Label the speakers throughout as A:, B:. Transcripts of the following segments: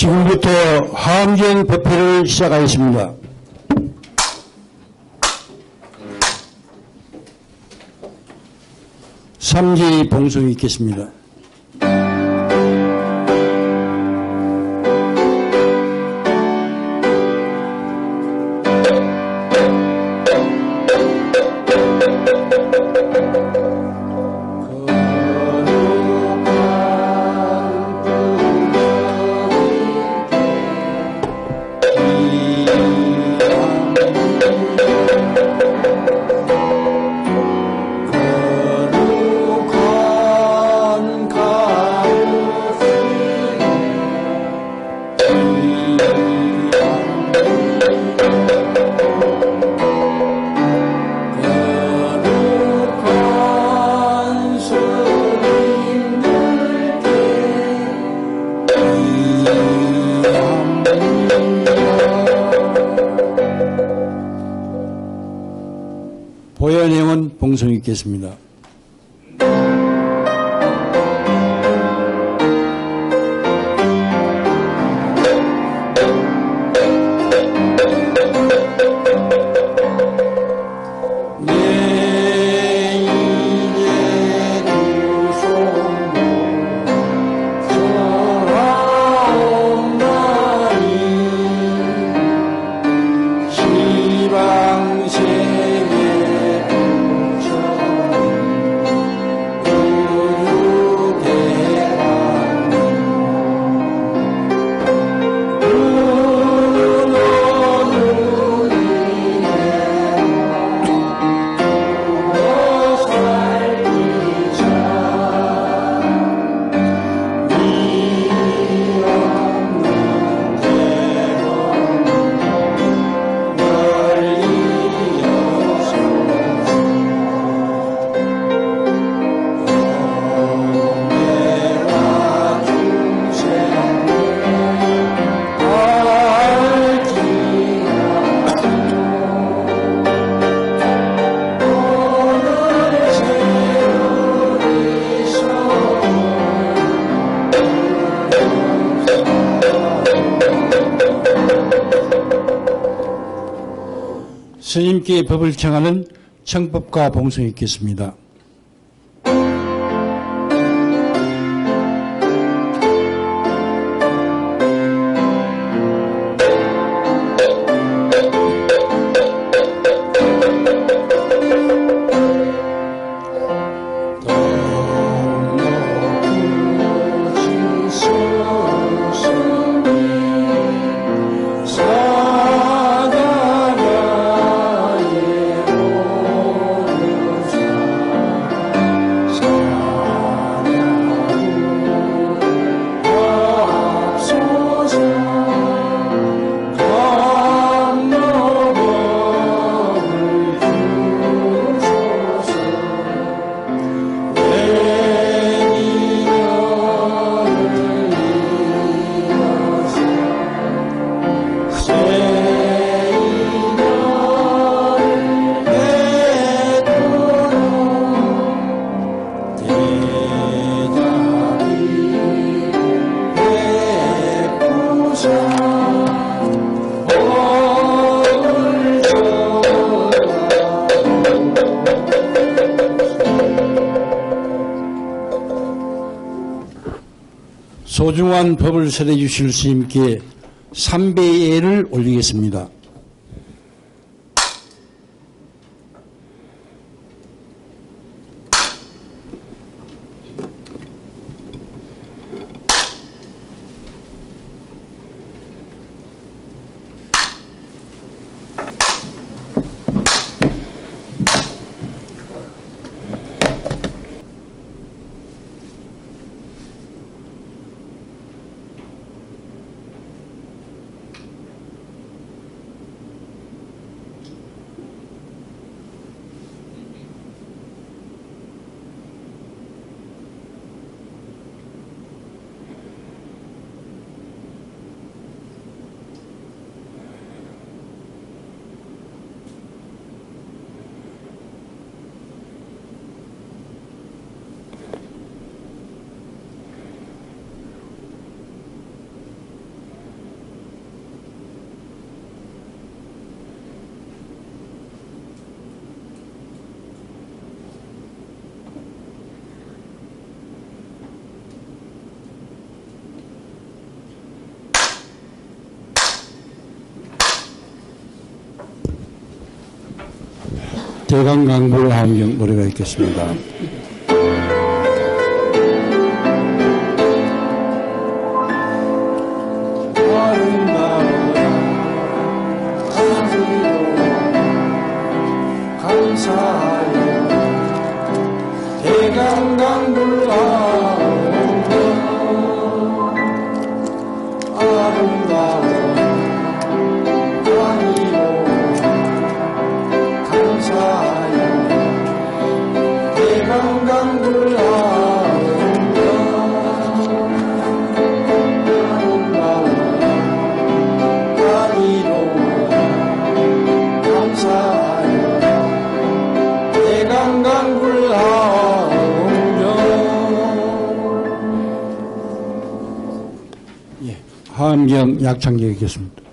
A: 지금부터 하암경 법회를 시작하겠습니다. 삼지 봉송이 있겠습니다. 보현행은 봉송이 있겠습니다. 스님께 법을 청하는 청법과 봉송이 있겠습니다. 소중한 법을 설해 주실 스님께 삼배의 예를 올리겠습니다. 대강강불 함경 노래가 있겠습니다. 함경 약창객이겠습니다.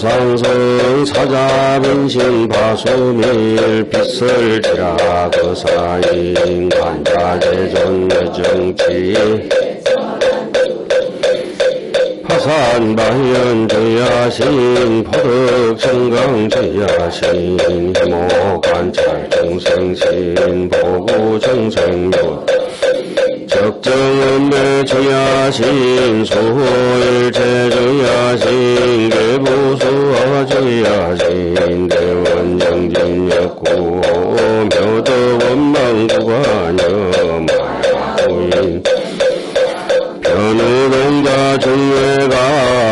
B: 무상성 사자변신 바수밀 빗설지라 그 사인 관자재전 정치 파산바현 주야신 포득 정강 주야신 희모 관찰 정생신 보구 정생묘 적정은배 주야신 수호일체 주야신 계부수화 주야신 대원정진역구 묘덕원망구관여 마야구인 변우동자 중외가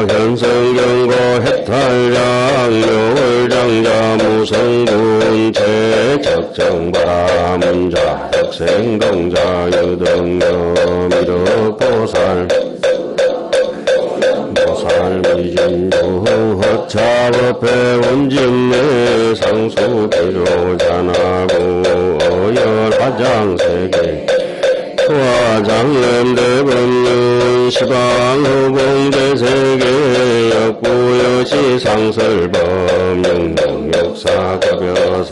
B: 현성경고 해탈장 요월장자 무성군 제적정바문자 덕생동자 유덕녀 미덕보살 보살미진주 허차법회 원진내 상수비로자나고 어열화장세계 소화장lem대법륜 시방후공대세계 역구여시 상설법륜동역사급여사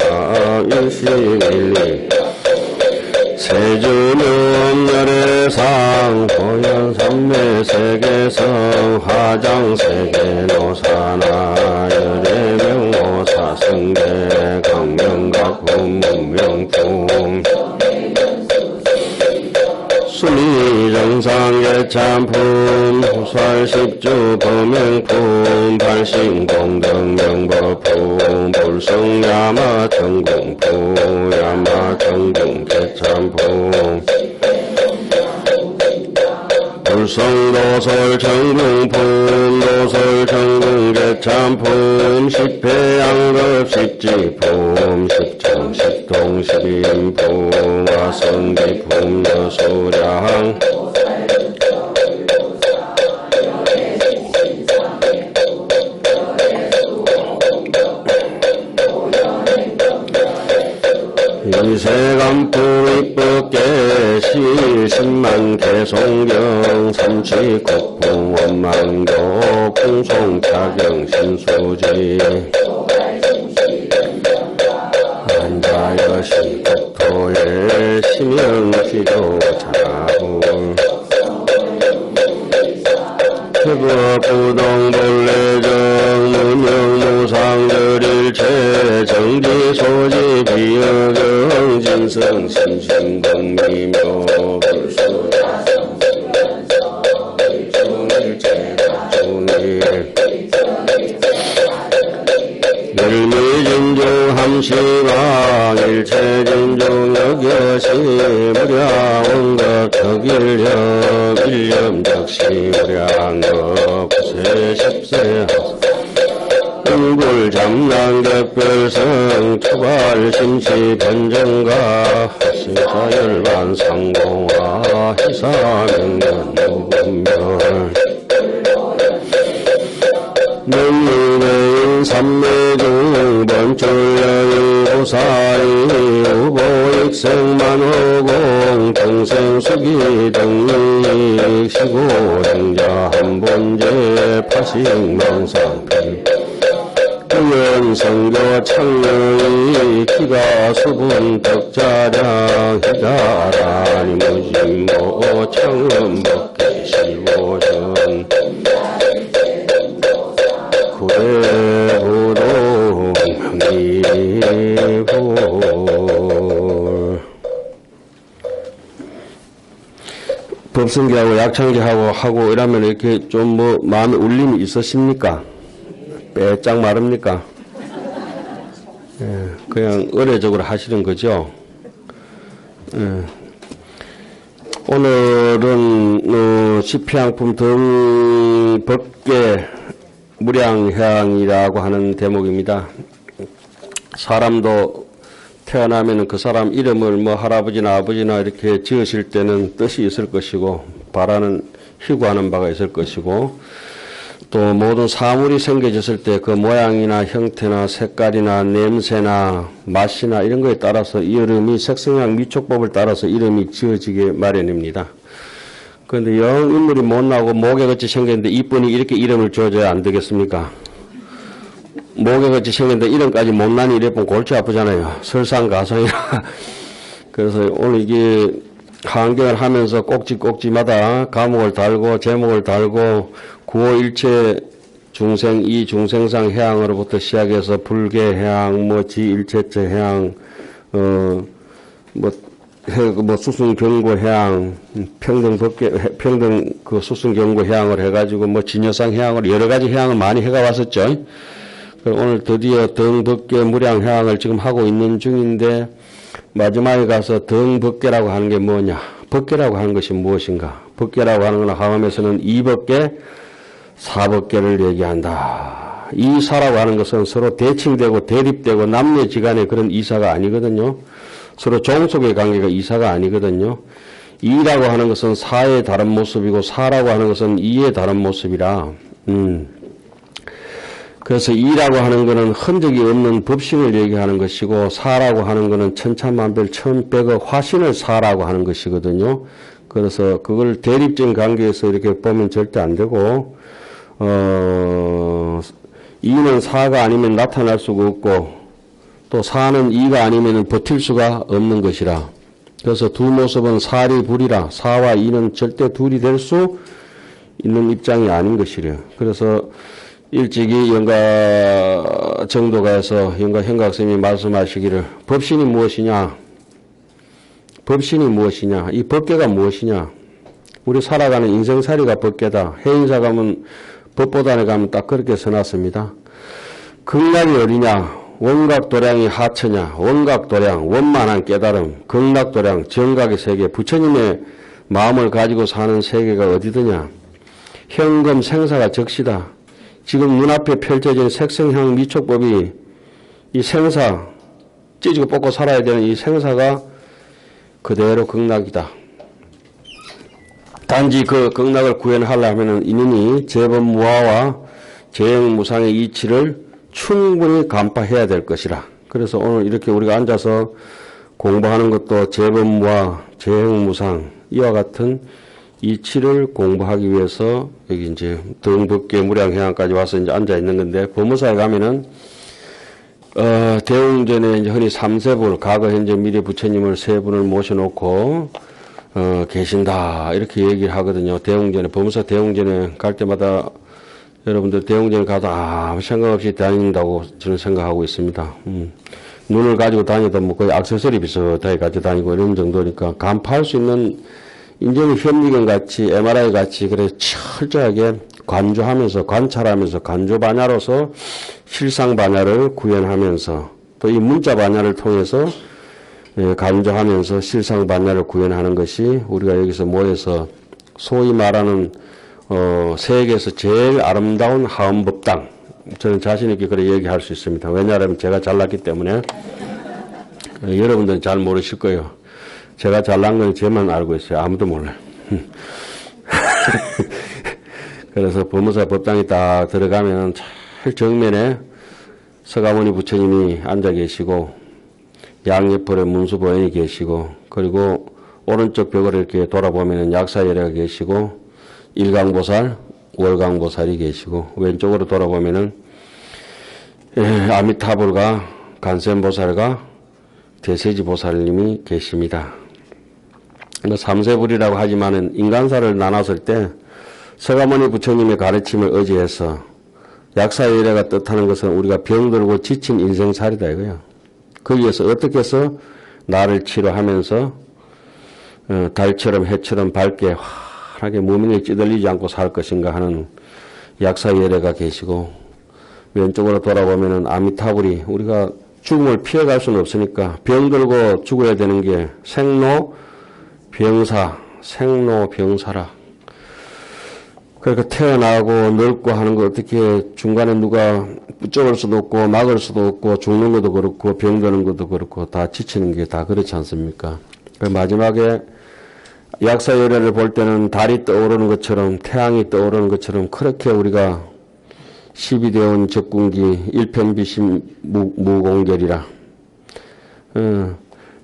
B: 일시일리 세주명열애상 호연삼매세계성 화장 세계노사나 열애명호사 승대 강명각품 문명품 순위정상예참품 후살십주 범행품 발신공덕명법품 불성야마정궁품 야마정궁개참품 불성도설정궁품 도설정궁개참품 십회양급십지품 십정십동십인품 와성기품 여수량 이세간품 입법계시 십만개송경 삼치국풍 원망교 풍송차경 신수지 한자여시 국토의 심영시조 자부 부동본래정 문영무상들일체 정지소지 비여경 진성 심신동미묘 불수자성수연서 일중일체중일 일미진중 함시방 일체진중 여겨시 무량원급 덕일령 일념적시 무량급 구세십세 응불잠난격별성 초발심시 번정가 하시사열반 상공화 희사명년 무분별 능유대인 삼매중 번출여인 부사이 우보익생만호공 동생수기 등이익 시고등자 한본제 파식망상필 의원성교 창령이 기가 수분 덕자량 희가라니 무진모 창음법계 시보전 구대부동 명리불 법성기하고 약창기하고 이러면 이렇게 좀 뭐 마음에 울림이 있으십니까? 빼짝 마릅니까? 예, 그냥 의례적으로 하시는 거죠. 예. 오늘은 시피양품 등 법계 무량향이라고 하는 대목입니다. 사람도 태어나면 그 사람 이름을 뭐 할아버지나 아버지나 이렇게 지으실 때는 뜻이 있을 것이고 바라는 희구하는 바가 있을 것이고 또 모든 사물이 생겨졌을 때 그 모양이나 형태나 색깔이나 냄새나 맛이나 이런 거에 따라서 이름이 색성향 미촉법을 따라서 이름이 지어지게 마련입니다. 그런데 영 인물이 못나고 모개같이 생겼는데 이쁜이 이렇게 이름을 지어줘야 안 되겠습니까? 모개같이 생겼는데 이름까지 못난이 이래보면 골치 아프잖아요. 설상가상이라. 그래서 오늘 이게 한경을 하면서 꼭지꼭지마다 과목을 달고 제목을 달고 구호일체 중생 이 중생상 해양으로부터 시작해서 불계해양 뭐 지일체체 해양 뭐 수승경고해양 평등 그 수승경고해양을 해가지고 뭐 진여상 해양을 여러 가지 해양을 많이 해가 왔었죠. 오늘 드디어 등법계 무량해양을 지금 하고 있는 중인데 마지막에 가서 등법계라고 하는 게 뭐냐? 법계라고 하는 것이 무엇인가? 법계라고 하는 건 하음에서는 이법계, 사법계를 얘기한다. 이사라고 하는 것은 서로 대칭되고 대립되고 남녀지간의 그런 이사가 아니거든요. 서로 종속의 관계가 이사가 아니거든요. 이라고 하는 것은 사의 다른 모습이고 사라고 하는 것은 이의 다른 모습이라 그래서 이라고 하는 것은 흔적이 없는 법신을 얘기하는 것이고 사라고 하는 것은 천차만별 천백의 화신을 사라고 하는 것이거든요. 그래서 그걸 대립적인 관계에서 이렇게 보면 절대 안 되고 이는 사가 아니면 나타날 수가 없고 또 사는 이가 아니면 버틸 수가 없는 것이라. 그래서 두 모습은 사리 불이라. 사와 이는 절대 둘이 될 수 있는 입장이 아닌 것이래요. 그래서 일찍이 영가 정도가에서 영가 현각스님이 말씀하시기를 법신이 무엇이냐? 법신이 무엇이냐? 이 법계가 무엇이냐? 우리 살아가는 인생살이가 법계다. 해인사 가면 법보단에 가면 딱 그렇게 써놨습니다. 극락이 어디냐? 원각도량이 하처냐? 원각도량, 원만한 깨달음, 극락도량, 정각의 세계, 부처님의 마음을 가지고 사는 세계가 어디더냐? 현금 생사가 적시다. 지금 눈앞에 펼쳐진 색성향 미촉법이 이 생사, 찢고 뽑고 살아야 되는 이 생사가 그대로 극락이다. 단지 그 극락을 구현하려면 이놈이 재범무화와 재행무상의 이치를 충분히 간파해야 될 것이라. 그래서 오늘 이렇게 우리가 앉아서 공부하는 것도 재범무화, 재행무상 이와 같은 이치를 공부하기 위해서 여기 이제 등법계 무량해양까지 와서 이제 앉아 있는 건데, 법무사에 가면은 대웅전에 이제 흔히 삼세불, 과거, 현재, 미래 부처님을 세 분을 모셔놓고 계신다 이렇게 얘기를 하거든요. 대웅전에, 법무사 대웅전에 갈 때마다 여러분들 대웅전에 가도 아무 생각 없이 다닌다고 저는 생각하고 있습니다. 눈을 가지고 다니다 뭐 거의 액세서리 비슷하게 가지고 다니고 이런 정도니까 간파할 수 있는 인정이 현미경 같이 MRI 같이 그래 철저하게 관조하면서 관찰하면서 간조 반야로서 실상 반야를 구현하면서 또 이 문자 반야를 통해서 간조하면서 실상 반야를 구현하는 것이 우리가 여기서 모여서 소위 말하는 세계에서 제일 아름다운 하음법당, 저는 자신 있게 그렇게 얘기할 수 있습니다. 왜냐하면 제가 잘났기 때문에. 여러분들은 잘 모르실 거예요. 제가 잘난 건 저만 알고 있어요. 아무도 몰라요. 그래서 법무사 법당에 딱 들어가면 제일 정면에 서가모니 부처님이 앉아 계시고 양옆으로 문수보현이 계시고, 그리고 오른쪽 벽을 이렇게 돌아보면 약사열애가 계시고 일강보살, 월강보살이 계시고, 왼쪽으로 돌아보면은 아미타불과 간센보살과 대세지보살님이 계십니다. 삼세불이라고 하지만은 인간사를 나눴을 때 서가모니 부처님의 가르침을 의지해서 약사열애가 뜻하는 것은 우리가 병들고 지친 인생살이다 이거야. 거기에서 어떻게 해서 나를 치료하면서 달처럼 해처럼 밝게 환하게 무명에 찌들리지 않고 살 것인가 하는 약사열애가 계시고, 왼쪽으로 돌아보면은 아미타불이 우리가 죽음을 피해갈 수는 없으니까 병들고 죽어야 되는 게 생로병사, 생로병사라. 그러니까 태어나고 늙고 하는 거 어떻게 중간에 누가 붙잡을 수도 없고 막을 수도 없고 죽는 것도 그렇고 병드는 것도 그렇고 다 지치는 게 다 그렇지 않습니까? 마지막에 약사열애를 볼 때는 달이 떠오르는 것처럼 태양이 떠오르는 것처럼 그렇게 우리가 12대원 적군기 1편비심 무공결이라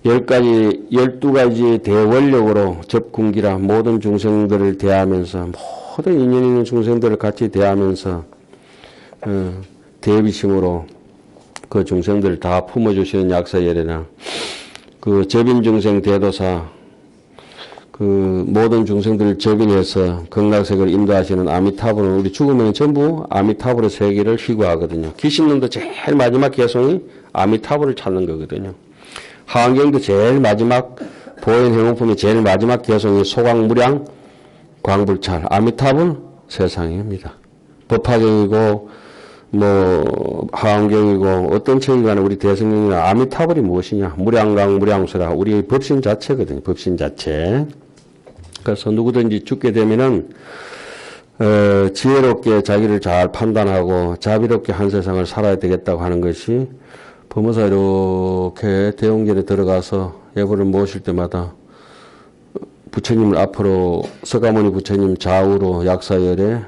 B: 12가지 대원력으로 접군기라 모든 중생들을 대하면서 모든 인연 있는 중생들을 같이 대하면서 대비심으로 그 중생들을 다 품어주시는 약사열애나 그 접인중생 대도사 그 모든 중생들을 접인해서 극락세계를 인도하시는 아미타불은 우리 죽으면 전부 아미타불의 세계를 희구하거든요. 귀신놈도 제일 마지막 개성이 아미타불을 찾는 거거든요. 하안경도 제일 마지막 보현 행운품이 제일 마지막 개성이 소광무량 광불찰 아미타불 세상입니다. 법화경이고 뭐 하안경이고 어떤 책이간에 우리 대승경이나 아미타불이 무엇이냐 무량강 무량수라 우리 법신 자체거든요. 법신 자체. 그래서 누구든지 죽게 되면은 지혜롭게 자기를 잘 판단하고 자비롭게 한 세상을 살아야 되겠다고 하는 것이 법무사 이렇게 대웅전에 들어가서 예불을 모실 때마다 부처님을 앞으로 서가모니 부처님 좌우로 약사열애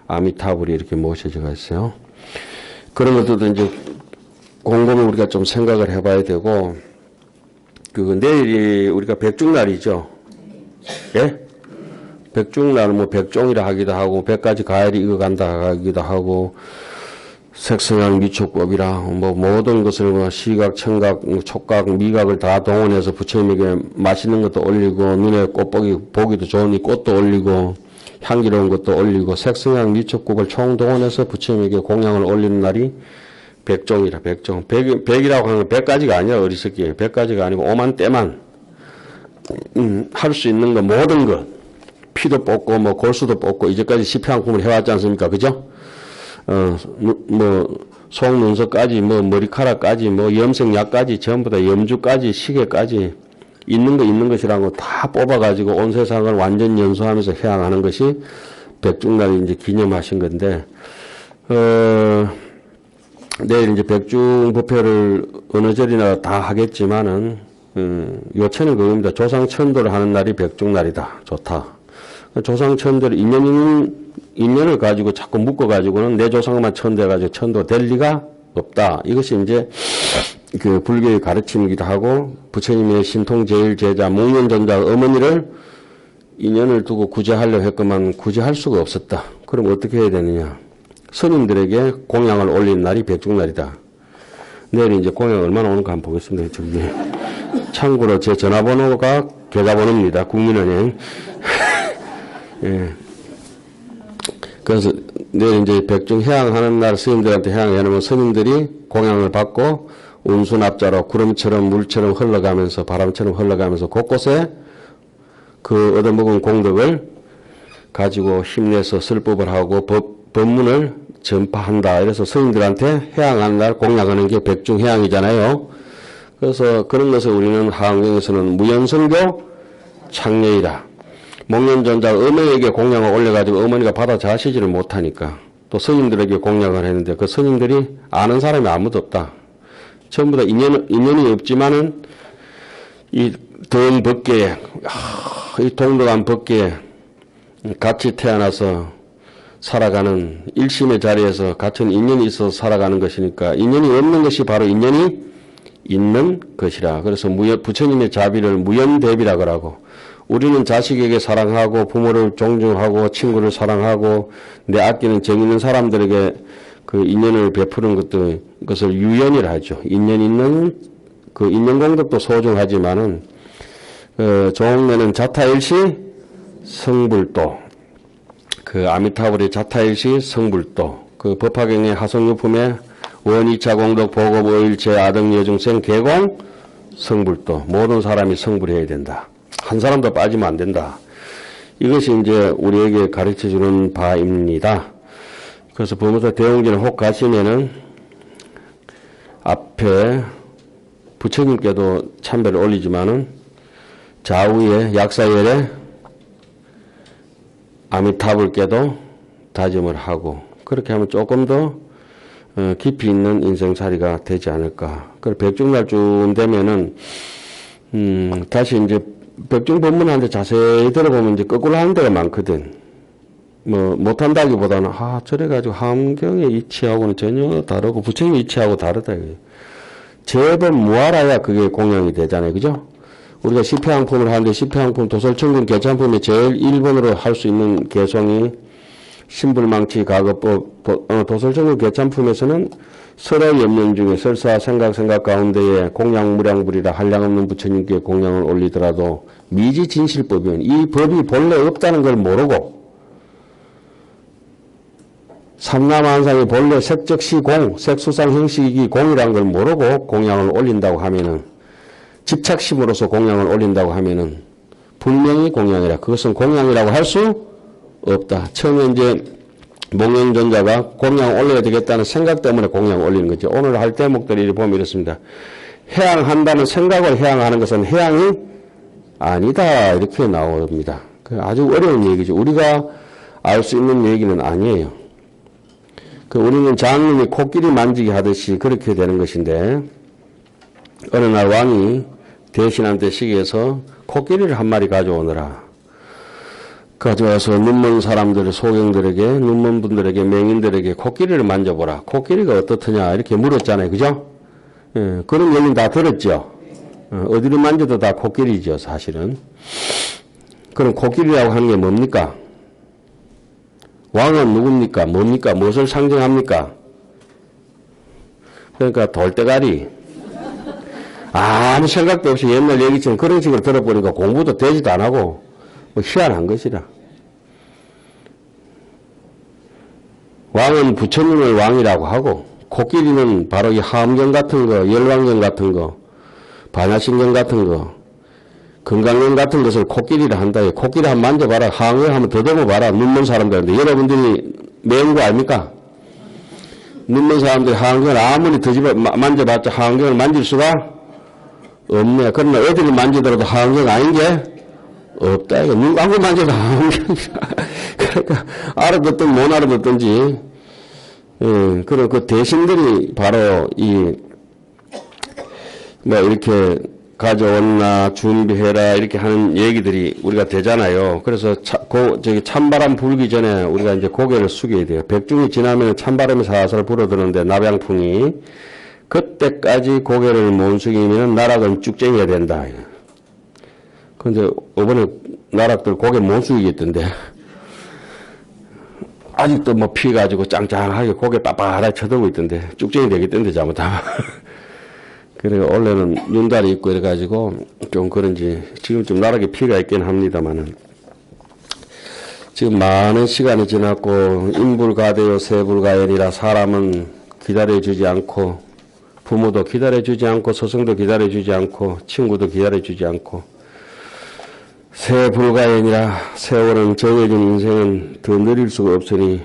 B: 아미타불이 이렇게 모셔져 있어요. 그런 것들도 이제 곰곰이 우리가 좀 생각을 해봐야 되고, 내일이 우리가 백중날이죠. 예? 백중날, 뭐, 백종이라 하기도 하고, 100가지 가열이 익어간다 하기도 하고, 색성향 미촉법이라, 뭐, 모든 것을 뭐, 시각, 청각, 촉각, 미각을 다 동원해서 부처님에게 맛있는 것도 올리고, 눈에 꽃보기, 보기도 좋으니 꽃도 올리고, 향기로운 것도 올리고 색성향 미촉국을 총동원해서 부처님에게 공양을 올리는 날이 백종이라. 백종. 백이라고 하는 건 100가지가 아니라 어리석기에 100가지가 아니고 오만 때만 할 수 있는 거 모든 것 피도 뽑고 뭐 골수도 뽑고 이제까지 시패항품을 해왔지 않습니까? 그죠? 속눈썹까지 뭐 머리카락까지 뭐 염색약까지 전부 다 염주까지 시계까지 있는 것이라는 거 다 뽑아가지고 온 세상을 완전 연소하면서 해양하는 것이 백중날을 이제 기념하신 건데, 내일 이제 백중법회를 어느 절이나 다 하겠지만은, 요체는 그겁니다. 조상천도를 하는 날이 백중날이다. 좋다. 조상천도를 인연을 가지고 자꾸 묶어가지고는 내 조상만 천도해가지고 천도될 리가 없다. 이것이 이제 그 불교의 가르침이기도 하고 부처님의 신통 제일 제자 목련전자 어머니를 인연을 두고 구제하려고 했건만 구제할 수가 없었다. 그럼 어떻게 해야 되느냐? 스님들에게 공양을 올린 날이 백중날이다. 내일 이제 공양 얼마나 오는가 한번 보겠습니다. 저기 참고로 제 전화번호가 계좌번호입니다. 국민은행. 예. 그래서 내일 이제 백중 해양하는 날 스님들한테 해양해놓으면 스님들이 공양을 받고 운수납자로 구름처럼 물처럼 흘러가면서 바람처럼 흘러가면서 곳곳에 그 얻어먹은 공덕을 가지고 힘내서 설법을 하고 법문을 전파한다. 이래서 스님들한테 해양하는 날 공양하는 게 백중 해양이잖아요. 그래서 그런 것을 우리는 하안경에서는 무연성교 창례이다. 목련전자 어머니에게 공양을 올려가지고 어머니가 받아 자시지를 못하니까 또 스님들에게 공양을 했는데 그 스님들이 아는 사람이 아무도 없다. 전부 다 인연이 없지만은 이 더운 법계에, 이 동덕한 법계에 같이 태어나서 살아가는 일심의 자리에서 같은 인연이 있어서 살아가는 것이니까 인연이 없는 것이 바로 인연이 있는 것이라. 그래서 부처님의 자비를 무연대비라고 하고 우리는 자식에게 사랑하고 부모를 존중하고 친구를 사랑하고 내 아끼는 정 있는 사람들에게 그 인연을 베푸는 것을 유연이라 하죠. 인연 있는 그 인연 공덕도 소중하지만은 종래는 자타일시 성불도 그 아미타불의 자타일시 성불도 그 법화경의 하성유품의 원이차 공덕 보급 오일체 아등 여중생 개공 성불도 모든 사람이 성불해야 된다. 한 사람도 빠지면 안 된다. 이것이 이제 우리에게 가르쳐 주는 바입니다. 그래서 법무사 대웅전에 혹 가시면은 앞에 부처님께도 참배를 올리지만은 좌우에 약사열에 아미타불께도 다짐을 하고 그렇게 하면 조금 더 깊이 있는 인생살이가 되지 않을까. 그리고 백중날쯤 되면은 다시 이제 백중 법문하는데 자세히 들어보면 이제 거꾸로 하는 데가 많거든. 뭐 못한다기보다는 저래가지고 함경의 이치하고는 전혀 다르고 부처님의 이치하고 다르다. 제법 무알아야 그게 공양이 되잖아요. 그죠? 우리가 시패항품을 하는데 시패항품 도설천군 개찬품에 제일 1번으로 할 수 있는 개성이 신불망치 가급법 도설천군 개찬품에서는 설의 염령 중에 설사 생각 가운데에 공양무량불이라 한량없는 부처님께 공양을 올리더라도 미지진실법이면 이 법이 본래 없다는 걸 모르고 삼라만상이 본래 색적시 공, 색수상 형식이 공이라는 걸 모르고 공양을 올린다고 하면은 집착심으로서 공양을 올린다고 하면은 분명히 공양이라. 그것은 공양이라고 할 수 없다. 처음에 이제 목련전자가 공양 올려야 되겠다는 생각 때문에 공양 올리는 거죠. 오늘 할 대목들이 보면 이렇습니다. 해양한다는 생각을 해양하는 것은 해양이 아니다. 이렇게 나옵니다. 아주 어려운 얘기죠. 우리가 알 수 있는 얘기는 아니에요. 우리는 장님이 코끼리 만지기 하듯이 그렇게 되는 것인데 어느 날 왕이 대신한테 시기해서 코끼리를 한 마리 가져오느라 가져와서 눈먼 사람들, 소경들에게, 눈먼 분들에게, 맹인들에게 코끼리를 만져보라. 코끼리가 어떻느냐 이렇게 물었잖아요. 그죠? 예, 그런 얘기는 다 들었죠. 어디를 만져도 다 코끼리죠. 사실은. 그럼 코끼리라고 하는 게 뭡니까? 왕은 누굽니까? 뭡니까? 무엇을 상징합니까? 그러니까 돌대가리. 아무 생각도 없이 옛날 얘기처럼 그런 식으로 들어보니까 공부도 되지도 안 하고 뭐 희한한 것이라. 왕은 부처님을 왕이라고 하고 코끼리는 바로 이 하암경 같은 거, 열왕경 같은 거, 반야신경 같은 거, 건강경 같은 것을 코끼리를 한다. 코끼리 한번 만져봐라. 하암경 한번 더듬어봐라. 눈먼 사람들인데 여러분들이 매운 거 아닙니까? 눈먼 사람들이 하암경을 아무리 더집어 만져봤자 하암경을 만질 수가 없네. 그러나 어디를 만지더라도 하암경 아닌 게 없다. 이거 눈 감고 만져도 하암경이다. 그러니까 알아듣든 못 알아듣든지, 그런 그 대신들이 바로 이렇게 가져온나 준비해라 이렇게 하는 얘기들이 우리가 되잖아요. 그래서 찬바람 불기 전에 우리가 이제 고개를 숙여야 돼요. 백중이 지나면 찬바람이 살살 불어드는데 남양풍이 그때까지 고개를 못 숙이면 나락은 쭉쟁이가 된다. 근데 이번에 나락들 고개 못 숙이겠던데 아직도 뭐 피가지고 짱짱하게 고개 빳빳하게 쳐들고 있던데 쭉쟁이 되겠던데 잘못하면. 그래 원래는 윤달이 있고 이래가지고 좀 그런지 지금 좀 나락에 피가 있긴 합니다만은 지금 많은 시간이 지났고 인불가대요 세불가연이라 사람은 기다려주지 않고 부모도 기다려주지 않고 스승도 기다려주지 않고 친구도 기다려주지 않고 세불가연이라 세월은 정해진 인생은 더 느릴 수가 없으니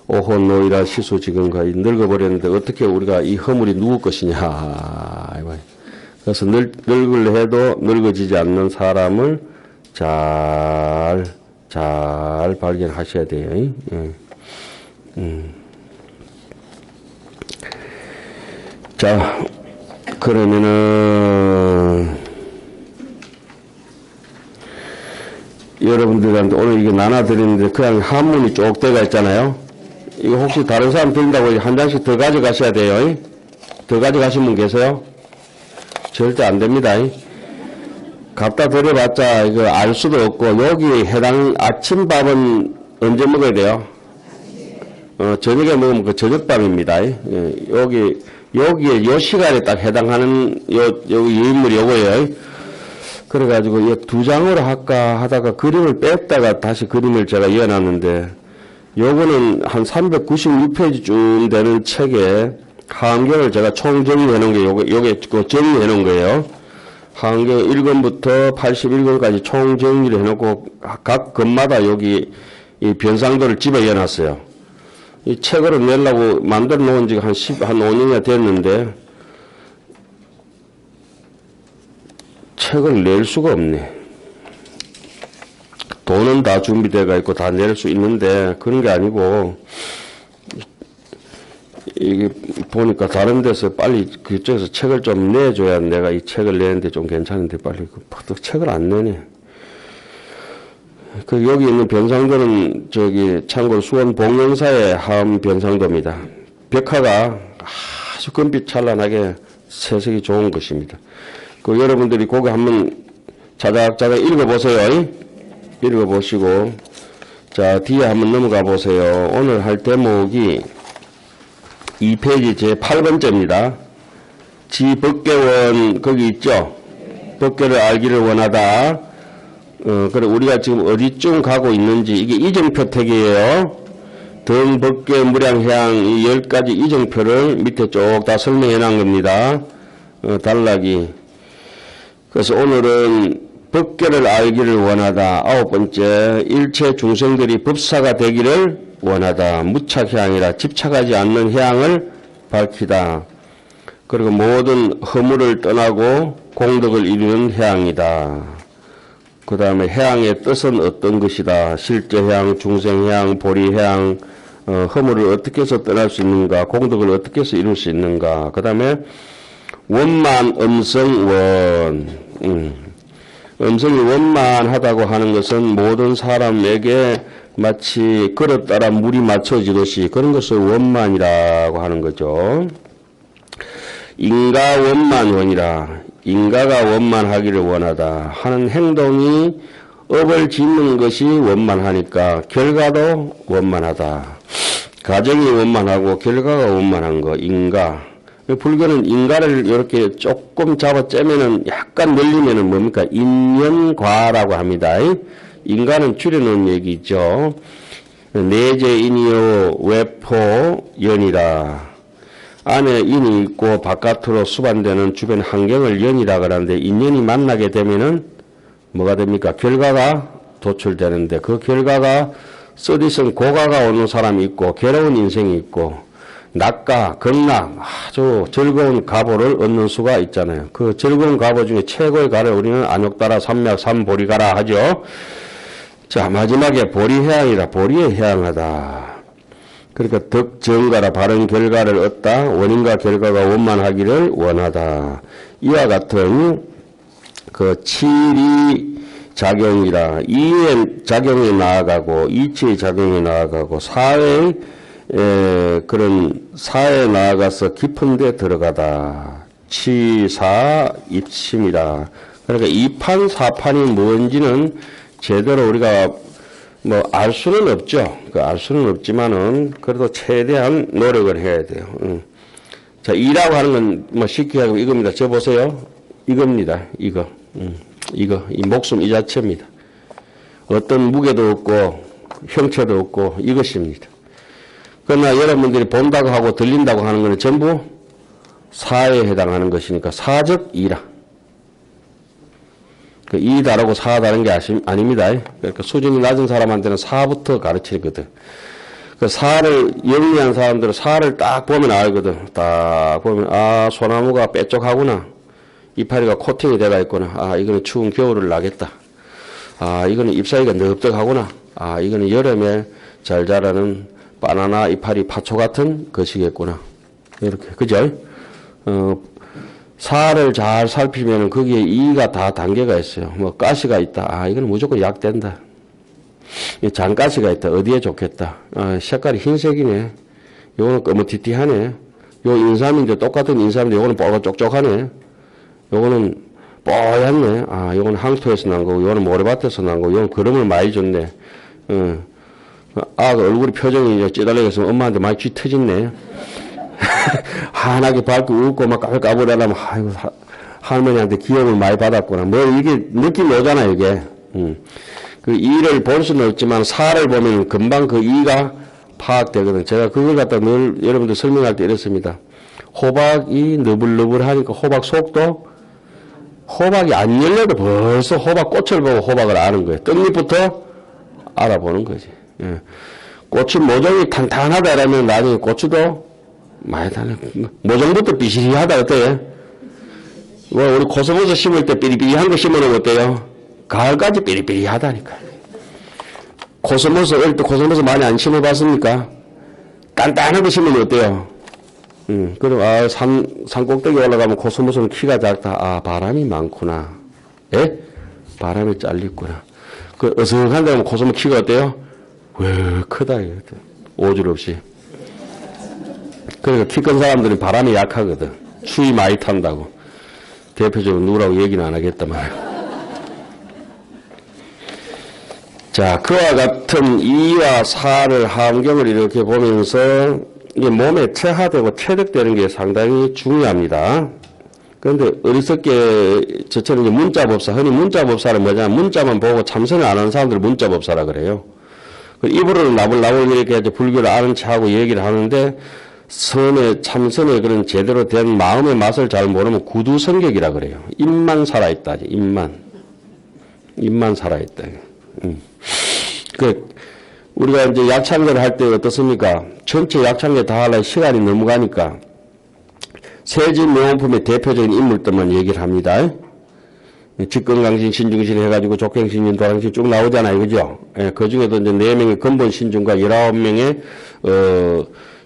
B: 오혼 노이라 시수 지금 거의 늙어버렸는데 어떻게 우리가 이 허물이 누구 것이냐. 그래서 늙을 해도 늙어지지 않는 사람을 잘 발견하셔야 돼요. 자, 그러면은 여러분들한테 오늘 이게 나눠드리는데 그냥 한문이 쭉 들어가 있잖아요. 이거 혹시 다른 사람 들린다고 한 장씩 더 가져가셔야 돼요. 더 가져가신 분 계세요? 절대 안 됩니다. 갖다 드려봤자 이거 알 수도 없고 여기에 해당 아침밥은 언제 먹어야 돼요? 저녁에 먹으면 그 저녁밥입니다. 여기에 요 시간에 딱 해당하는 여기 유인물이 요거예요. 그래가지고 이 두 장으로 할까 하다가 그림을 뺐다가 다시 그림을 제가 이어놨는데 요거는 한 396페이지쯤 되는 책에 하암경을 제가 총 정리해 놓은 게 요게 정리해 놓은 거예요. 하암경 1권부터 81권까지 총 정리를 해 놓고 각 권마다 여기 이 변상도를 집어넣어 놨어요. 이 책으로 내려고 만들어 놓은 지가 한 5년이 됐는데 책을 낼 수가 없네. 돈은 다 준비되어 있고 다 낼 수 있는데 그런 게 아니고 이게 보니까 다른 데서 빨리 그쪽에서 책을 좀 내줘야 내가 이 책을 내는데 좀 괜찮은데 빨리 또 책을 안 내네. 그 여기 있는 변상도는 참고로 수원 봉영사의 하암 변상도입니다. 벽화가 아주 금빛 찬란하게 세색이 좋은 것입니다. 그 여러분들이 그거 한번 자작자작 읽어보세요. 읽어보시고 자 뒤에 한번 넘어가 보세요. 오늘 할 대목이 2페이지 제 8번째입니다. 지법계원 거기 있죠. 법계를 알기를 원하다. 그래 우리가 지금 어디쯤 가고 있는지 이게 이정표택이에요. 등법계 무량해양 이 10가지 이정표를 밑에 쭉 다 설명해 놓은 겁니다. 단락이. 그래서 오늘은 법계를 알기를 원하다. 9번째, 일체 중생들이 법사가 되기를 원하다. 무착해양이라 집착하지 않는 해양을 밝히다. 그리고 모든 허물을 떠나고 공덕을 이루는 해양이다. 그 다음에 해양의 뜻은 어떤 것이다. 실제해양, 중생해양, 보리해양, 허물을 어떻게 해서 떠날 수 있는가, 공덕을 어떻게 해서 이룰 수 있는가. 그 다음에 원만, 음성, 원. 음성이 원만하다고 하는 것은 모든 사람에게 마치 그릇 따라 물이 맞춰지듯이 그런 것을 원만이라고 하는 거죠. 인가 원만원이라. 인가가 원만하기를 원하다 하는 행동이 업을 짓는 것이 원만하니까 결과도 원만하다. 가정이 원만하고 결과가 원만한 거 인가. 불교는 인가를 이렇게 조금 잡아 째면은 약간 늘리면은 뭡니까? 인연과라고 합니다. 인가는 줄여놓은 얘기죠. 내재인이요 외포 연이라. 안에 인이 있고 바깥으로 수반되는 주변 환경을 연이라 그러는데 인연이 만나게 되면은 뭐가 됩니까? 결과가 도출되는데 그 결과가 쓰디쓴 고가가 오는 사람이 있고 괴로운 인생이 있고 낙가, 극락 아주 즐거운 가보를 얻는 수가 있잖아요. 그 즐거운 가보 중에 최고의 가를 우리는 안욕따라 삼맥 삼보리가라 하죠. 자, 마지막에 보리해양이라. 보리에 해양하다. 그러니까 덕정가라. 바른 결과를 얻다. 원인과 결과가 원만하기를 원하다. 이와 같은 그 칠이 작용이라. 이의 작용에 나아가고 이치의 작용에 나아가고 사회의 그런 사회에 나아가서 깊은 데 들어가다. 치사 입심이라. 그러니까 이판 사판이 뭔지는 제대로 우리가 뭐 알 수는 없죠. 알 수는 없지만은 그래도 최대한 노력을 해야 돼요. 자, 이라고 하는 건 뭐 쉽게 하고 이겁니다. 저 보세요. 이겁니다. 이거. 이 목숨 이 자체입니다. 어떤 무게도 없고 형체도 없고 이것입니다. 그러나 여러분들이 본다고 하고 들린다고 하는 것은 전부 사에 해당하는 것이니까 사적 이라. 그 이 다르고 사 다른 게 아닙니다. 그러니까 수준이 낮은 사람한테는 사부터 가르치거든. 그 사를 영리한 사람들은 사를 딱 보면 알거든. 딱 보면 아 소나무가 뾰족하구나. 이파리가 코팅이 되어 있구나. 아 이거는 추운 겨울을 나겠다. 아 이거는 잎사귀가 넓적하구나. 아 이거는 여름에 잘 자라는 바나나 이파리 파초 같은 것이겠구나. 이렇게 그죠? 사를 잘 살피면 거기에 이가 다 단계가 있어요. 뭐 가시가 있다. 아 이거는 무조건 약된다. 장가시가 있다. 어디에 좋겠다. 아, 색깔이 흰색이네. 요거는 검은티티하네. 요 인삼인데 똑같은 인삼인데 요거는 뻘겋 쪽쪽하네. 요거는 뽀얗네. 아 요거는 항토에서 난 거고 요거는 모래밭에서 난 거고 요거는 거름을 많이 줬네. 아 얼굴이 표정이 찌달리게 있으면 엄마한테 많이 쥐 터졌네. 환하게 밝고 웃고 막 까불까불하면 아이고 할머니한테 기억을 많이 받았구나. 뭐 이게 느낌이 오잖아 이게. 그 이를 볼 수는 없지만 사를 보면 금방 그 이가 파악되거든. 제가 그걸 갖다 늘 여러분들 설명할 때 이렇습니다. 호박이 너불너불하니까 호박 속도 호박이 안 열려도 벌써 호박 꽃을 보고 호박을 아는 거예요. 떡잎부터 알아보는 거지. 예. 고추 모종이 탄탄하다라면 나중에 고추도 많이 달라. 모종부터 비실하다 어때요? 뭐 우리 코스모스 심을 때 삐리삐리한 거 심어놓으면 어때요? 가을까지 삐리삐리하다니까. 코스모스 어릴 때 코스모스 많이 안 심어봤습니까? 단단한 거 심으면 어때요? 그리고 아 산 꼭대기 올라가면 코스모스는 키가 작다. 아 바람이 많구나. 예? 바람이 잘리구나. 그 어성한 데 가면 코스모스 키가 어때요? 왜 크다 이거 오줄 없이. 그러니까 키 큰 사람들은 바람이 약하거든. 추위 많이 탄다고. 대표적으로 누구라고 얘기는 안 하겠다만. 자, 그와 같은 이와 사를 환경을 이렇게 보면서 이게 몸에 체화되고 체득되는 게 상당히 중요합니다. 그런데 어리석게 저처럼 이제 문자법사, 흔히 문자법사는 뭐냐, 문자만 보고 참선을 안 하는 사람들을 문자법사라 그래요. 입으로는 나불나불 이렇게 이제 불교를 아는 척하고 얘기를 하는데 참선의 그런 제대로 된 마음의 맛을 잘 모르면 구두성격이라 그래요. 입만 살아있다. 입만 살아있다. 우리가 이제 약창계를 할 때 어떻습니까? 전체 약창계 다 하려면 시간이 너무 가니까 세진명품의 대표적인 인물들만 얘기를 합니다. 직건강신, 신중신 해가지고 족행신진, 도랑신 쭉 나오잖아요. 그죠? 예, 그 중에도 이제 4명의 근본 신중과 19명의,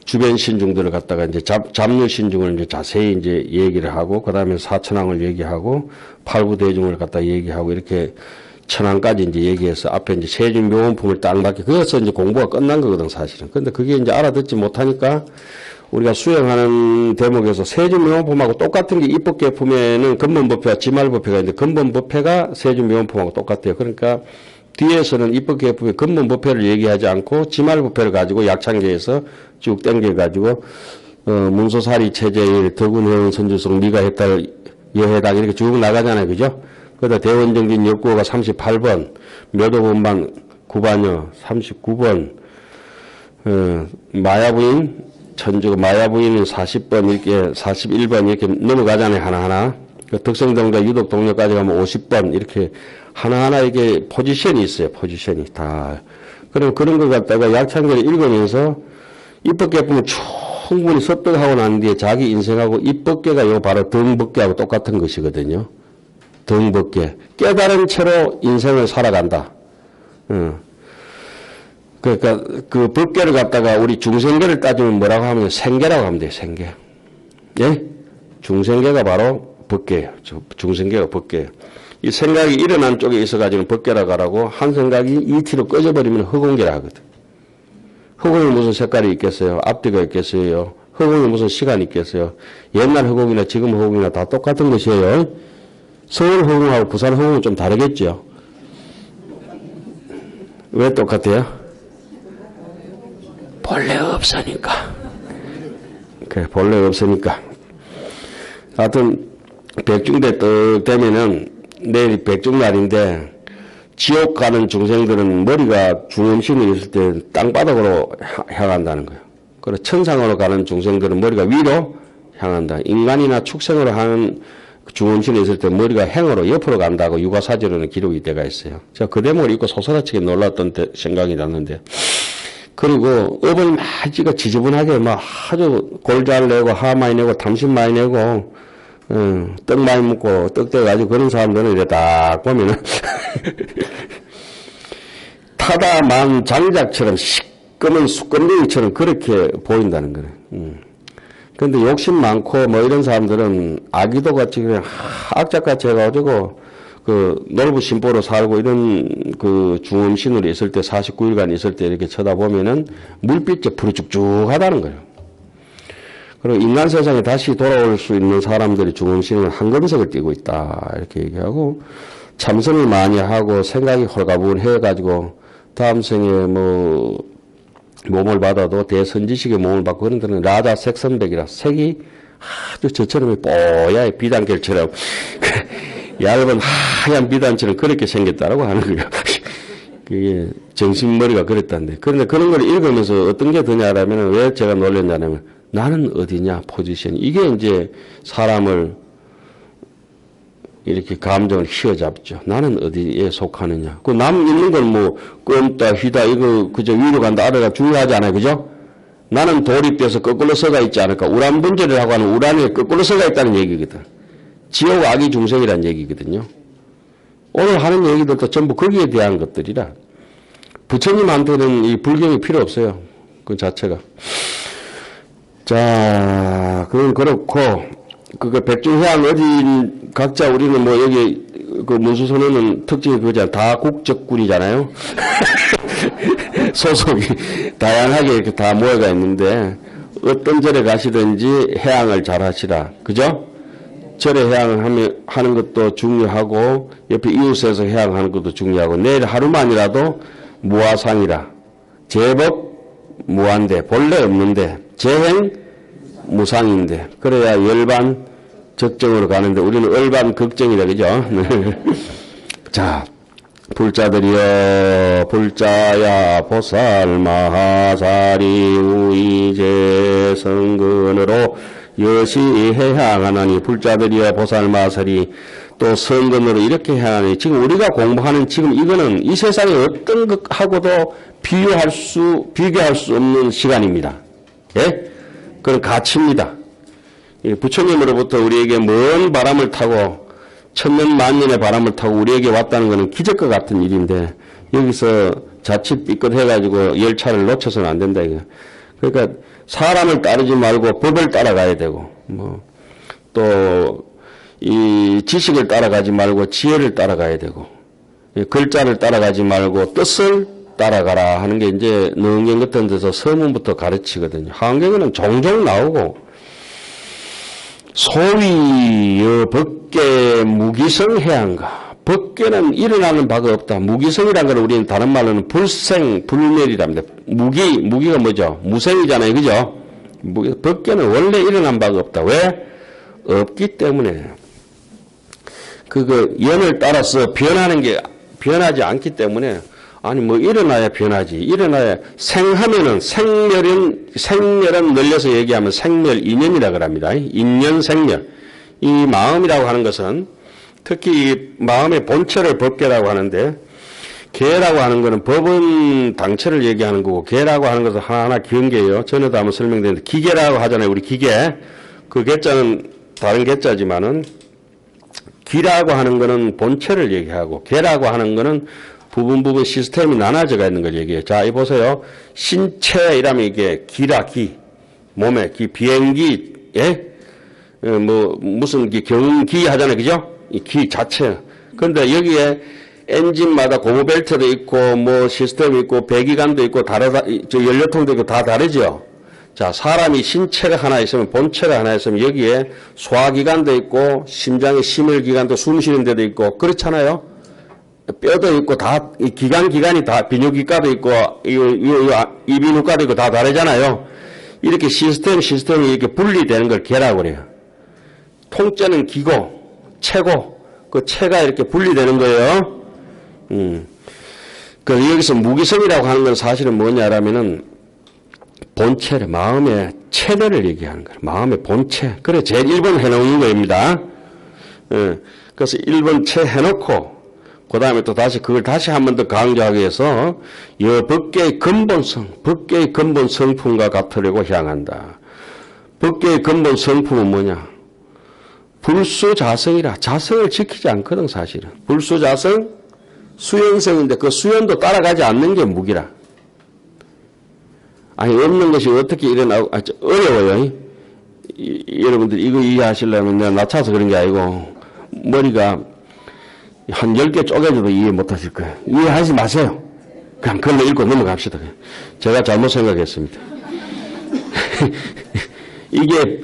B: 주변 신중들을 갖다가 이제 잡류 신중을 이제 자세히 이제 얘기를 하고, 그 다음에 사천왕을 얘기하고, 팔부대중을 갖다 얘기하고, 이렇게 천왕까지 이제 얘기해서 앞에 이제 세진명품을 딱 맞게, 그래서 이제 공부가 끝난 거거든, 사실은. 근데 그게 이제 알아듣지 못하니까, 우리가 수행하는 대목에서 세준명품하고 똑같은 게 입법계품에는 근본법회와 지말법회가 있는데 근본법회가 세준명품하고 똑같아요. 그러니까 뒤에서는 입법계품의 근본법회를 얘기하지 않고 지말법회를 가지고 약창계에서 쭉 땡겨가지고 문소사리 체제의 덕운회원 선주성 미가 했달 여해당 이렇게 쭉 나가잖아요. 그죠? 그러다 대원정진 역구호가 38번 묘도본방 구반여 39번 마야부인, 천주가 마야부인은 40번 이렇게 41번 이렇게 넘어가잖아요. 하나하나. 그 덕성동자 유독동료까지 가면 50번 이렇게 하나하나 이게 포지션이 있어요. 포지션이 다. 그럼 그런 거 갖다가 약창들을 읽으면서 입법계품을 충분히 습득하고 난 뒤에 자기 인생하고 입법계가 요 바로 등법계하고 똑같은 것이거든요. 등법계. 깨달은 채로 인생을 살아간다. 그러니까 그 법계를 갖다가 우리 중생계를 따지면 뭐라고 하면 생계라고 하면 돼요. 생계. 예? 중생계가 바로 법계예요. 중생계가 법계예요. 이 생각이 일어난 쪽에 있어가지고 법계라고 하라고 한 생각이 이티로 꺼져버리면 허공계라 하거든. 허공에 무슨 색깔이 있겠어요? 앞뒤가 있겠어요? 허공에 무슨 시간이 있겠어요? 옛날 허공이나 지금 허공이나 다 똑같은 것이에요. 서울 허공하고 부산 허공은 좀 다르겠죠? 왜 똑같아요? 본래 없으니까. 그래, 본래 없으니까. 하여튼, 백중대 떡 되면은, 내일 백중날인데, 지옥 가는 중생들은 머리가 중음신이 있을 때 땅바닥으로 향한다는 거예요. 그리고 천상으로 가는 중생들은 머리가 위로 향한다. 인간이나 축생으로 하는 중음신이 있을 때 머리가 행으로 옆으로 간다고 육아사전에는 기록이 돼가 있어요. 제가 그 대목을 읽고 소스라치게 놀랐던 생각이 났는데, 그리고 업을 막 찍어 지저분하게 막 아주 골잘 내고 하 많이 내고 탐심 많이 내고 떡 많이 먹고 떡 떼가지고 그런 사람들은 이래 딱 보면은 타다만 장작처럼 시꺼먼 숯건더기처럼 그렇게 보인다는 거네. 그런데 욕심 많고 뭐 이런 사람들은 아기도같이 그냥 악착같이 해가지고 그 놀부 심보로 살고 이런 그 중음신으로 있을 때 49일간 있을 때 이렇게 쳐다보면은 물빛에 불이 쭉쭉하다는 거예요. 그리고 인간 세상에 다시 돌아올 수 있는 사람들이 중음신은 황금색을 띠고 있다 이렇게 얘기하고 참선을 많이 하고 생각이 홀가분해가지고 다음 생에 뭐 몸을 받아도 대선지식의 몸을 받고 그런 데는 라자 색선백이라 색이 아주 저처럼 뽀얗게 비단결처럼 얇은 하얀 비단처럼 그렇게 생겼다라고 하는 거예요. 그게 정신머리가 그랬다는데. 그런데 그런 걸 읽으면서 어떤 게 드냐라면 왜 제가 놀랐냐면 나는 어디냐 포지션. 이게 이제 사람을 이렇게 감정을 휘어잡죠. 나는 어디에 속하느냐. 그 남 있는 건 뭐 껌다 휘다 이거 그저 위로 간다 아래가 중요하지 않아요. 그죠? 나는 돌입돼서 거꾸로 서가 있지 않을까. 우란 분절을 하고 하는 우란에 거꾸로 서가 있다는 얘기거든. 지옥 악의 중생이란 얘기거든요. 오늘 하는 얘기들도 전부 거기에 대한 것들이라 부처님한테는 이 불경이 필요 없어요. 그 자체가. 자, 그건 그렇고 그 백중해양 어디 각자 우리는 뭐 여기 그 문수선언은 특징이 그거잖아요. 다 국적군이잖아요. 소속이 다양하게 이렇게 다 모여가 있는데 어떤 절에 가시든지 해양을 잘 하시라. 그죠? 절에 해양을 하는 것도 중요하고 옆에 이웃에서 해양하는 것도 중요하고 내일 하루만이라도 무아상이라. 제법 무한데 본래 없는데 재행 무상인데 그래야 열반 적정으로 가는데 우리는 얼반 극정이다. 그죠? 자, 불자들이여 불자야 보살 마하사리 우이제 성근으로 여시 해향하나니 불자들이여 보살 마하사리 또 성근으로 이렇게 향하니 지금 우리가 공부하는 지금 이거는 이 세상에 어떤 것하고도 비교할 수 없는 시간입니다. 예? 그건 가치입니다. 부처님으로부터 우리에게 먼 바람을 타고 천년 만년의 바람을 타고 우리에게 왔다는 것은 기적과 같은 일인데 여기서 자칫 삐끗해가지고 열차를 놓쳐서는 안 된다 이거. 그러니까 사람을 따르지 말고 법을 따라가야 되고 뭐 또 이 지식을 따라가지 말고 지혜를 따라가야 되고 글자를 따라가지 말고 뜻을 따라가라 하는 게 이제 능경 같은 데서 서문부터 가르치거든요. 한경에는 종종 나오고 소위 법계 무기성 해양가. 법계는 일어나는 바가 없다. 무기성이라는 걸 우리는 다른 말로는 불생 불멸이랍니다. 무기가 뭐죠? 무생이잖아요. 그죠? 법계는 원래 일어난 바가 없다. 왜? 없기 때문에. 연을 따라서 변하는 게 변하지 않기 때문에 아니 뭐 일어나야 변하지. 일어나야 생하면은 생멸은 늘려서 얘기하면 생멸 인연이라 그럽니다. 인연 생멸. 이 마음이라고 하는 것은 특히 이 마음의 본체를 법계라고 하는데 계라고 하는 것은 법은 당체를 얘기하는 거고 계라고 하는 것은 하나하나 경계예요. 전에도 한번 설명드렸는데 기계라고 하잖아요. 우리 기계. 그 계자는 다른 계자지만은 기라고 하는 것은 본체를 얘기하고 계라고 하는 것은 부분 시스템이 나눠져가 있는 걸 얘기해요. 자, 이 보세요. 신체이라면 이게 기라, 기. 몸에 기, 비행기에, 무슨 경기 하잖아요. 그죠? 이 기 자체. 근데 여기에 엔진마다 고무벨트도 있고, 시스템이 있고, 배기관도 있고, 연료통도 있고, 다 다르죠? 자, 사람이 신체가 하나 있으면, 본체가 하나 있으면, 여기에 소화기관도 있고, 심장의 심혈기관도 숨 쉬는 데도 있고, 그렇잖아요? 뼈도 있고 다 기관이 다 비뇨기과도 있고 이비인후과도 있고 다 다르잖아요. 이렇게 시스템이 이렇게 분리되는 걸 계라고 그래요. 통째는 기고 체고 그 체가 이렇게 분리되는 거예요. 그 여기서 무기성이라고 하는 건 사실은 뭐냐라면은 본체를 마음의 체내를 얘기하는 거예요. 마음의 본체. 그래 제일 1번 해놓은 겁니다. 그래서 1번 체 해놓고 그 다음에 또 그걸 다시 한 번 더 강조하기 위해서, 법계의 근본성, 법계의 근본 성품과 같으려고 향한다. 법계의 근본 성품은 뭐냐? 불수자성이라. 자성을 지키지 않거든, 사실은. 불수자성, 수연성인데 그 수연도 따라가지 않는 게 무기라. 아니, 없는 것이 어떻게 일어나고, 어려워요. 여러분들 이거 이해하시려면 내가 낮춰서 그런 게 아니고, 머리가 한 10개 쪼개져도 이해 못 하실 거예요. 이해하지 마세요. 그냥 글로 읽고 넘어갑시다. 제가 잘못 생각했습니다. 이게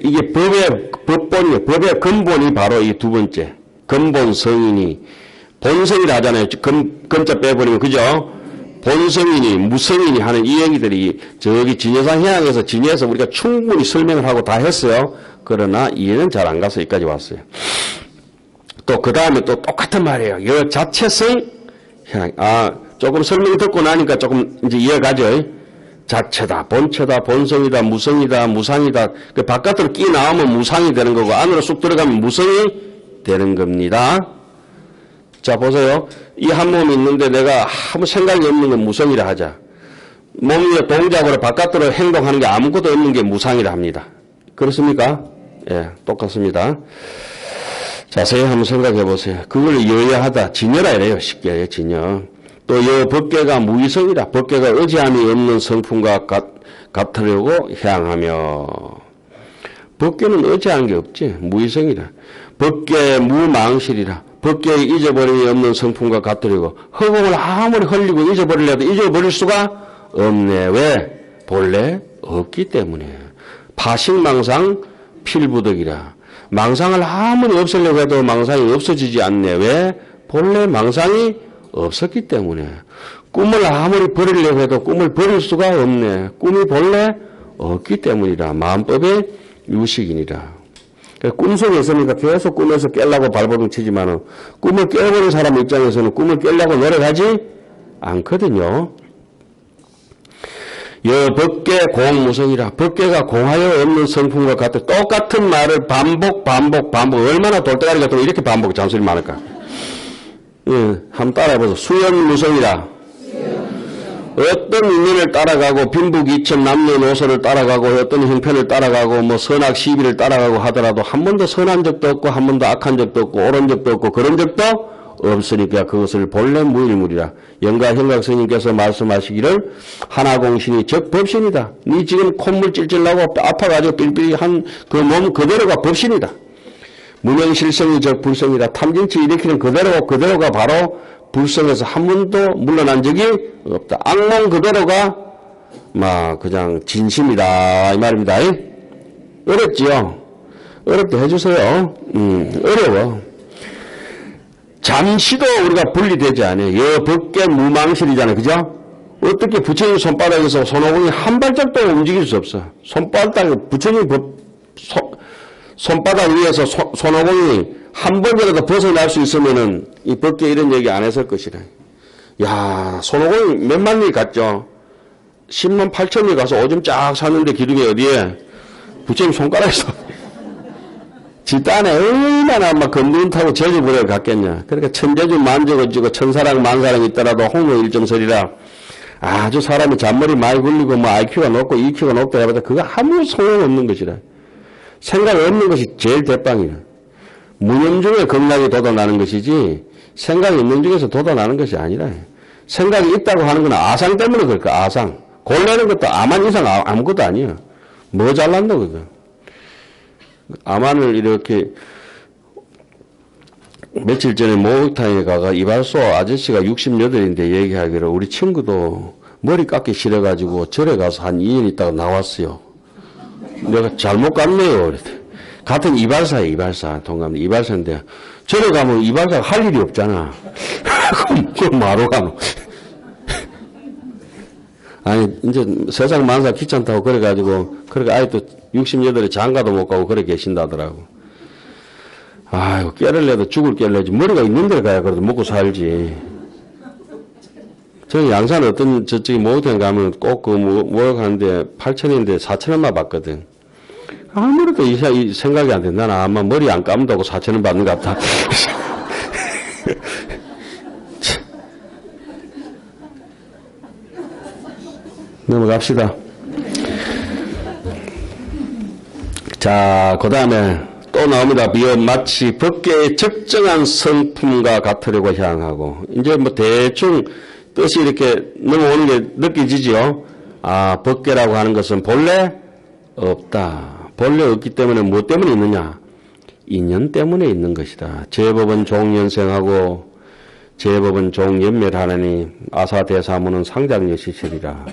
B: 법본이에요. 법의 근본이 바로 이 두 번째. 근본 성인이, 본성이라 하잖아요. 근자 빼버리면, 그죠? 본성인이, 무성인이 하는 이 얘기들이 저기 진여산 해양에서 진여에서 우리가 충분히 설명을 하고 다 했어요. 그러나 이해는 잘 안 가서 여기까지 왔어요. 또 그 다음에 또 똑같은 말이에요. 이 자체성, 조금 설명 듣고 나니까 조금 이제 이해가죠. 자체다, 본체다, 본성이다, 무성이다, 무상이다. 그 바깥으로 끼 나오면 무상이 되는 거고 안으로 쑥 들어가면 무성이 되는 겁니다. 자, 보세요. 이 한 몸이 있는데 내가 아무 생각이 없는 건 무성이라 하자. 몸의 동작으로 바깥으로 행동하는 게 아무것도 없는 게 무상이라 합니다. 그렇습니까? 예, 똑같습니다. 자세히 한번 생각해 보세요. 그걸 여야하다, 진여라 이래요. 쉽게 진여. 또 이 법계가 무위성이라. 법계가 의지함이 없는 성품과 같으려고 향하며. 법계는 의지한 게 없지. 무위성이라. 법계 무망실이라. 법계에 잊어버림이 없는 성품과 같으려고. 허공을 아무리 흘리고 잊어버리려도 잊어버릴 수가 없네. 왜? 본래 없기 때문에. 파식망상 필부덕이라. 망상을 아무리 없애려고 해도 망상이 없어지지 않네. 왜? 본래 망상이 없었기 때문에. 꿈을 아무리 버리려고 해도 꿈을 버릴 수가 없네. 꿈이 본래 없기 때문이라. 마음법의 유식이니라. 꿈속에서니까 계속 꿈에서 깨려고 발버둥 치지만은 꿈을 깨버린 사람 입장에서는 꿈을 깨려고 노력하지 않거든요. 법계 공무성이라. 법계가 공하여 없는 성품과 같아. 똑같은 말을 반복. 얼마나 돌대가리 같은 거 이렇게 반복 잔소리 많을까? 한번 따라해보세요. 수연무성이라. 어떤 인연을 따라가고 빈부귀천 남녀노소를 따라가고 어떤 형편을 따라가고 선악 시비를 따라가고 하더라도 한 번도 선한 적도 없고 한 번도 악한 적도 없고 옳은 적도 없고 그런 적도 없으니까 그것을 본래 무일물이라. 영가 형각 스님께서 말씀하시기를 하나공신이 적 법신이다. 니 지금 콧물 찔찔 나고 아파가지고 삘삘한 그 몸 그대로가 법신이다. 무명실성이 적 불성이다. 탐진치 일으키는 그대로가 바로 불성에서 한 번도 물러난 적이 없다. 악몽 그대로가 그냥 진심이다 이 말입니다. 어렵지요? 어렵게 해주세요. 어려워. 잠시도 우리가 분리되지 않아요. 법계 무망실이잖아요. 그죠? 어떻게 부처님 손바닥에서 손오공이 한 발짝도 움직일 수 없어. 부처님 손바닥 위에서 손오공이 한 번이라도 벗어날 수 있으면은 이 법계 이런 얘기 안 했을 것이라. 야, 손오공이 몇만 명이 갔죠? 10만 8천 명이 가서 오줌 쫙 샀는데 기둥이 어디에? 부처님 손가락에서. 지 딴에 얼마나 막 검문 타고 저주부려 갔겠냐. 그러니까 천재주 만족을 주고 천사랑 만사랑 있더라도 홍로 일점설이라 아주 사람이 잔머리 많이 굴리고 뭐 IQ가 높고 EQ가 높다 해봐도 그거 아무 소용없는 것이라. 생각 없는 것이 제일 대빵이라. 무념 중에 건강이 돋아나는 것이지 생각이 있는 중에서 돋아나는 것이 아니라. 생각이 있다고 하는 건 아상 때문에 그럴까. 아상. 골내는 것도 아만 이상 아무것도 아니야. 뭐 잘난다 그거. 아만을 이렇게 며칠 전에 목욕탕에 가가 이발소 아저씨가 68인데 얘기하기로 우리 친구도 머리 깎기 싫어가지고 절에 가서 한 2년 있다가 나왔어요. 내가 잘못 갔네요. 그랬더니. 같은 이발사예요. 이발사. 동갑 이발사인데 절에 가면 이발사가 할 일이 없잖아. 그럼 뭐하러 가노. 아니 이제 세상 만사 귀찮다고 그래가지고 그러니까 아직도 68에 장가도 못 가고 그래 계신다더라고. 아이고 깨를 내도 죽을 깨를 내지 머리가 있는 데 가야 그래도 먹고 살지. 저는 양산 어떤 저쪽에 목욕탕 가면 꼭 그 목욕하는데 8,000원인데 4,000원만 받거든. 아무래도 이 생각이 안 돼. 나는 아마 머리 안 감다고 4,000원 받는 것 같다. 넘어갑시다. 자, 그 다음에 또 나옵니다. 비어 마치 법계의 적정한 성품과 같으려고 향하고. 이제 뭐 대충 뜻이 이렇게 넘어오는 게 느껴지죠? 아, 법계라고 하는 것은 본래 없다. 본래 없기 때문에 무엇 때문에 있느냐? 인연 때문에 있는 것이다. 제법은 종연생하고 제법은 종연멸하느니 아사대사무는 상장여시설이라.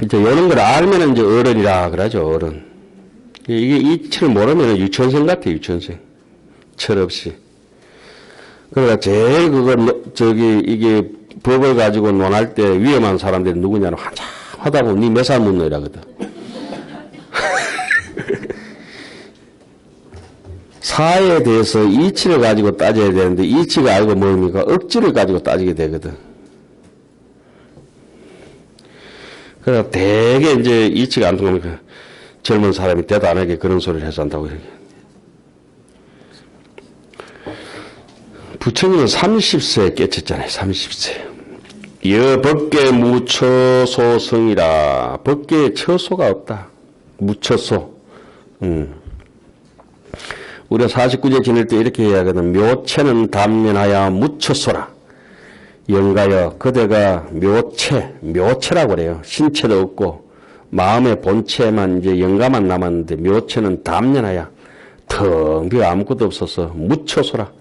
B: 이제 이런 걸 알면은 이제 어른이라 그러죠, 어른. 이게 이 철을 모르면 유치원생 같아, 유치원생. 철없이. 그러니까 제일 이게 법을 가지고 논할 때 위험한 사람들이 누구냐면 한참하다 보면 니 몇 살 묻노 이라거든. 사에 대해서 이치를 가지고 따져야 되는데 이치가 아니고 뭡니까? 억지를 가지고 따지게 되거든. 그래서 되게 이제 이치가 안 통하니까 젊은 사람이 대단하게 그런 소리를 해서 한다고 이렇게. 부처님은 30세에 깨쳤잖아요. 30세. 여법계 무처소성이라. 법계에 처소가 없다. 무처소. 우리가 49제 지낼 때 이렇게 해야 하거든. 묘체는 담면하여 무처소라. 영가여 그대가 묘체라고 그래요. 신체도 없고 마음의 본체만 이제 영가만 남았는데 묘체는 담면하여 텅 비어 아무것도 없어서 무처소라.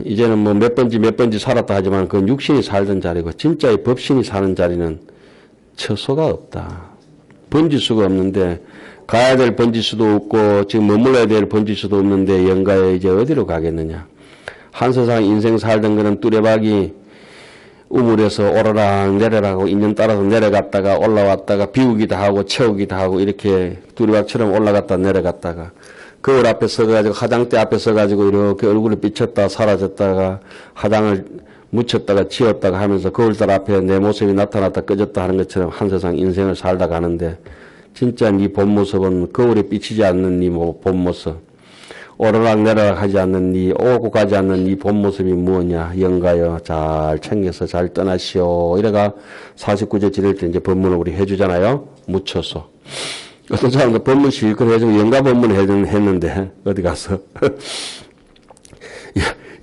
B: 이제는 뭐 몇 번지 살았다 하지만 그건 육신이 살던 자리고 진짜의 법신이 사는 자리는 처소가 없다. 번지수가 없는데 가야 될 번지수도 없고 지금 머물러야 될 번지수도 없는데 영가에 이제 어디로 가겠느냐. 한 세상 인생 살던 거는 뚜레박이 우물에서 오르락 내려라고 인연 따라서 내려갔다가 올라왔다가 비우기도 하고 채우기도 하고 이렇게 뚜레박처럼 올라갔다 내려갔다가 거울 앞에 서가지고 화장대 앞에 서가지고 이렇게 얼굴을 비쳤다 사라졌다가 화장을 묻혔다가 지웠다가 하면서 거울들 앞에 내 모습이 나타났다 꺼졌다 하는 것처럼 한 세상 인생을 살다 가는데 진짜 네 본 모습은 거울에 비치지 않는 네 본 모습 오르락 내리락 하지 않는 네 오고 가지 않는 네 본 모습이 무엇냐. 영가여 잘 챙겨서 잘 떠나시오. 이래가 49제 지낼 때 이제 법문을 우리 해주잖아요. 묻혀서. 어떤 사람도 법문 실컷 해주고 영가 법문을 했는데 어디 가서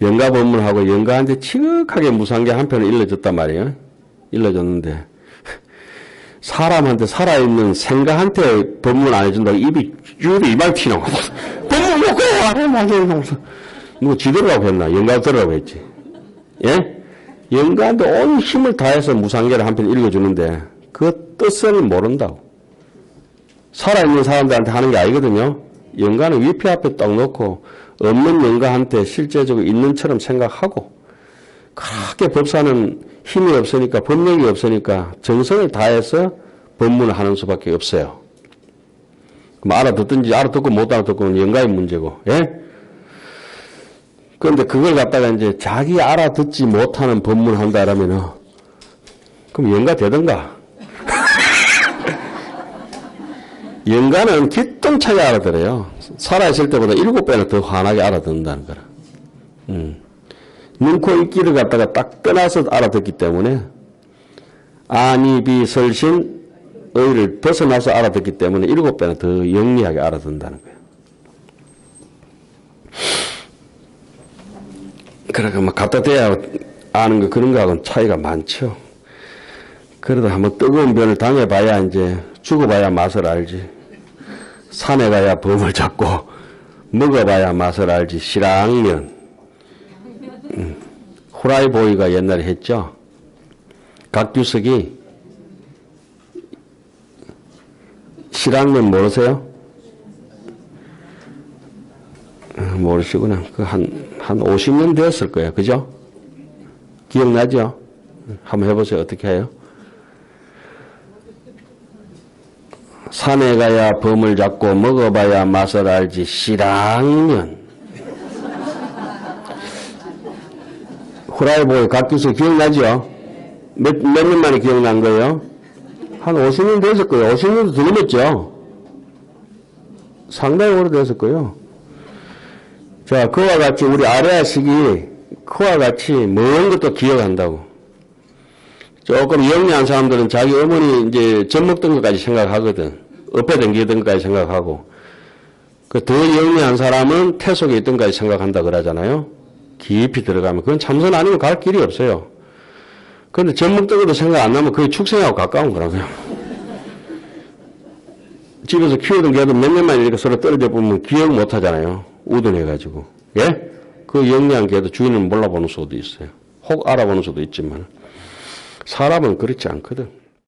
B: 영가 법문하고 영가한테 지극하게 무상계 한 편을 일러줬단 말이에요. 일러줬는데 사람한테 살아있는 생가한테 법문 안 해준다고 입이 이발 튀나고 법문 놓고 누가 지들라고 했나? 영가 들으라고 했지. 예? 영가한테 온 힘을 다해서 무상계를 한 편 읽어주는데 그 뜻을 모른다고. 살아있는 사람들한테 하는 게 아니거든요. 영가는 위패 앞에 딱 놓고 없는 영가한테 실제적으로 있는처럼 생각하고 그렇게 법사는 힘이 없으니까 법력이 없으니까 정성을 다해서 법문을 하는 수밖에 없어요. 그럼 알아듣든지 알아듣고 못 알아듣고는 영가의 문제고. 예? 그런데 그걸 갖다가 이제 자기 알아듣지 못하는 법문을 한다 그러면은, 그럼 영가 되던가. 영가는 기똥차게 알아들어요. 살아있을 때보다 7배나 더 환하게 알아듣는다는 거라. 눈, 코, 입기를 갖다가 딱 떠나서 알아듣기 때문에, 아니, 비, 설신, 의를 벗어나서 알아듣기 때문에 7배나 더 영리하게 알아듣는다는 거예요. 그러니까 뭐 갖다 대야 아는 거 그런 거하고는 차이가 많죠. 그러다 한번 뜨거운 변을 당해봐야 이제 죽어봐야 맛을 알지. 산에 가야 범을 잡고 먹어봐야 맛을 알지. 실랑면. 후라이보이가 옛날에 했죠. 각규석이 실랑면 모르세요? 모르시구나. 한 50년 되었을 거예요. 그죠? 기억나죠? 한번 해보세요. 어떻게 해요? 산에 가야 범을 잡고 먹어봐야 맛을 알지. 실랑면. 후라이보이 각기서 기억나죠? 몇 년 만에 기억난 거예요? 한 50년 됐을 거예요. 50년도 더 넘었죠? 상당히 오래됐을 거예요. 자, 그와 같이 우리 아레아식이 그와 같이 먼 것도 기억한다고. 조금 영리한 사람들은 자기 어머니 이제 젖 먹던 것까지 생각하거든. 엎에 댕기던 것까지 생각하고. 그 더 영리한 사람은 태 속에 있던 것까지 생각한다 그러잖아요. 깊이 들어가면. 그건 참선 아니면 갈 길이 없어요. 그런데 젖 먹던 것도 생각 안 나면 거의 축생하고 가까운 거라고요. 집에서 키우던 개도 몇 년만 이렇게 서로 떨어져 보면 기억 못 하잖아요. 우둔해가지고. 예? 그 영리한 개도 주인을 몰라보는 수도 있어요. 혹 알아보는 수도 있지만. 사람은 그렇지 않거든.